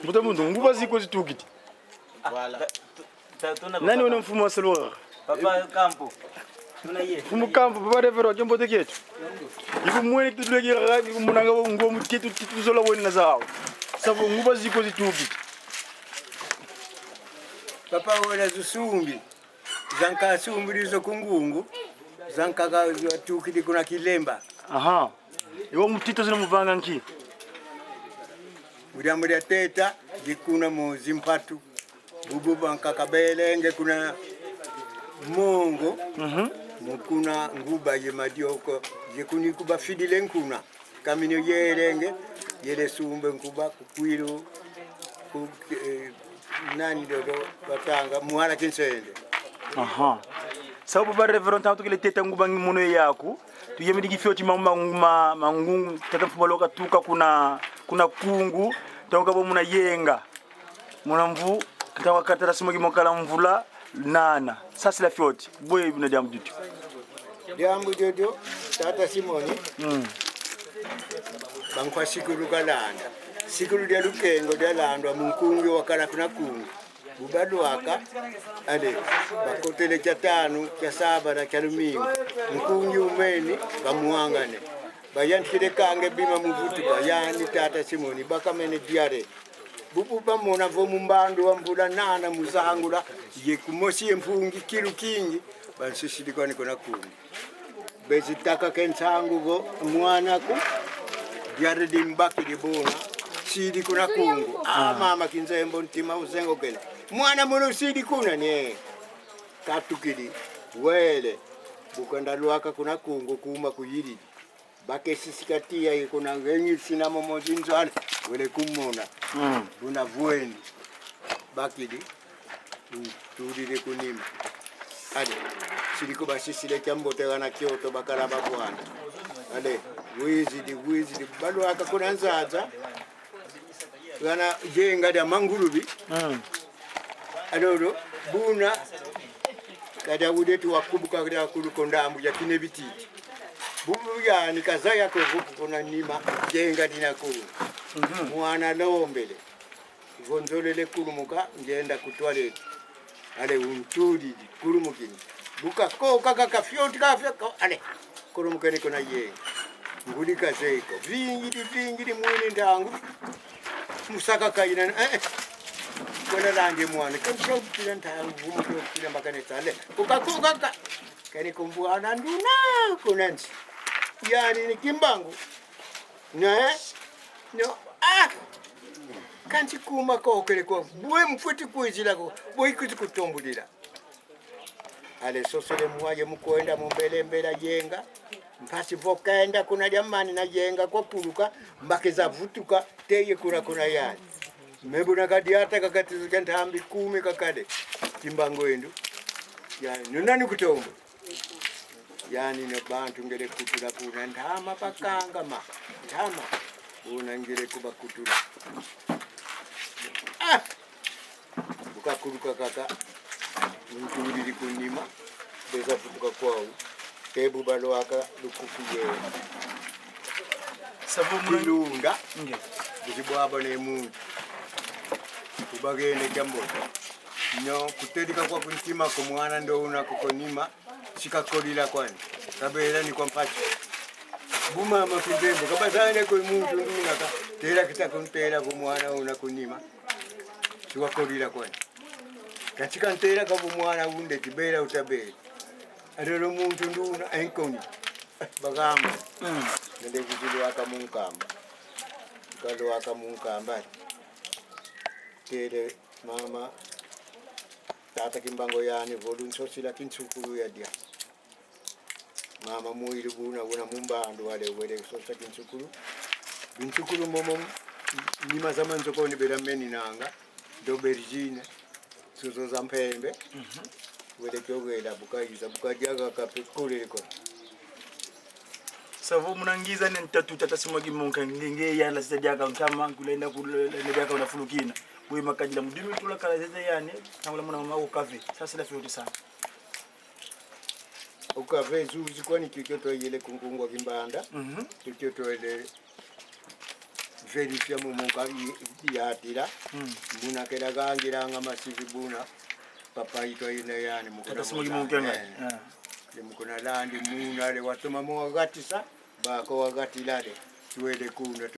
Buta mundu nguba ziko zitukiti. Wala. Nani wana mfumo wa salwa? Papa Campo. Tunaye. Mfumo Campo papa revero jambo teketu. Iku mwene kitulege ragi munanga ngomu kitu zola woni na zao. Sabu nguba ziko zitukiti. Papa wala zusumbi. Zanka sumbirizo kungungu. Zanka ga tukiti kuna kilemba. Aha. Iwo mutito zina muvanga nki. Mudia teta jikuna mu zimpatu. Bubu banka kabelenge kuna mongo. Mukuna nguba ye madioko jekuni kuba fidile nkuna kamino yerenge yele sumbe nkuba kukwiru nani dodo batanga muhala kinsende. Aha. Sababu ba reverend tanto kile teta nguba ngimono yako tuyemidi gifyoti mangungu tata fumaloka tuka kuna kungu tonga bo muna yenga muna mvu tawa katara simogi mokala mvula nana sasa la fyoti boye bina jamu dutu Jambu jojo tata Simoni bankwa sikuru kalanda sikuru dia lukengo dia landwa munkungi wakala kuna kungu bubadu waka ade bakotele cha 5 cha 7 na cha 10 munkungi umeni bamuangane bayantikire kange bima muvutu bayani tata Simoni bakamene diare bubu bamona vo mumbandu wa mbula nana muzangula ye kumosi empungi kilu kingi bansisilikani kona kungu bezitaka kensangu vo mwana ku diare dimbaki dibona sidi kuna kungu mama kinzembo ntima uzengo kene mwana muno sidi kuna nie katukidi wele bukanda luaka kuna kungu kuma kuyiri bake sisikatia kuna genyi sina momozi nzana wele kumona buna vueni bakidi tudire kunima ade siliko basisile kyambote wana Kyoto bakala bakwana ade wizi bado akakuna nzaza wana jenga da mangulubi adodo buna kada udetu wakubuka kada kulukondambu ya kinebititi bubu yani kazaya ko kuna nima jenga dinakuru mwana lombele vonzolele kulumuka ngenda kutwaleti ale untudi kulumukini buka ko kaka fyoti kafya ale kulumukeni kuna ye ngudi kazeko vingiri mwini ndangu musaka kaina kuna lande mwana kancho kila ntangu vumo kila makane tale kaka kani kumbuana nduna kunansi yani ni kimbangu no kanchi kuma ko kele ko buwe mfuti kuizila ko boy kutumbulira ale sosele mwaje mukoenda mbela yenga mpasi vokaenda kuna jamani na yenga kwa puluka mbakeza vutuka teye kuna yani mebuna kadiata kakati ntambi 10 kakade kimbango endu yani nani kutombo yani no bantu ngere kutula kuna ndama pakanga ndama una ngere kuba kutula bukakuruka kaka mtuliri kunima beza futuka kwao tebu balo aka lukukuye sabu mulunga buzibwaba ne muntu kubagene jambo nyo kutedika kwa kuntima ko mwana ndo una kukonima sikakolila kwani kabela ni kwa mpachi buma mafindembo kabazane ko muntu nduna ka tera kitakontera ko mwana una kunima siwakolila kwani katika ntera ka mwana unde kibela utabela adero muntu nduna enkoni bagamba nende kujulu akamunkamba kalo akamunkamba tere mama tata kimbango yani volunso sila kinsukuru ya dia mama muiru buna mumbando wale wele sosa kinsukuru binsukuru momo ni mazama nzoko ni berameni nanga do bergine suzo zampembe wele kyogela bukayiza bukajaga kapekole ko sababu munangiza ni ntatu tata simogi munka ngenge yana sijaga kama kulenda jaga unafulukina boy makajila mudimi tula kala zeze yani tangula muna mama ukave sasa la fyoti sana ukave zuzi kwani kikyoto yele kungungwa kimbanda kikyoto ile verifia mumunga yatira muna kera gangira nga masivi buna papa ito ine yani Tata simu gimungenga. Mukuna landi muna le watuma mo wagati sa bako wagati lade tuwede kuna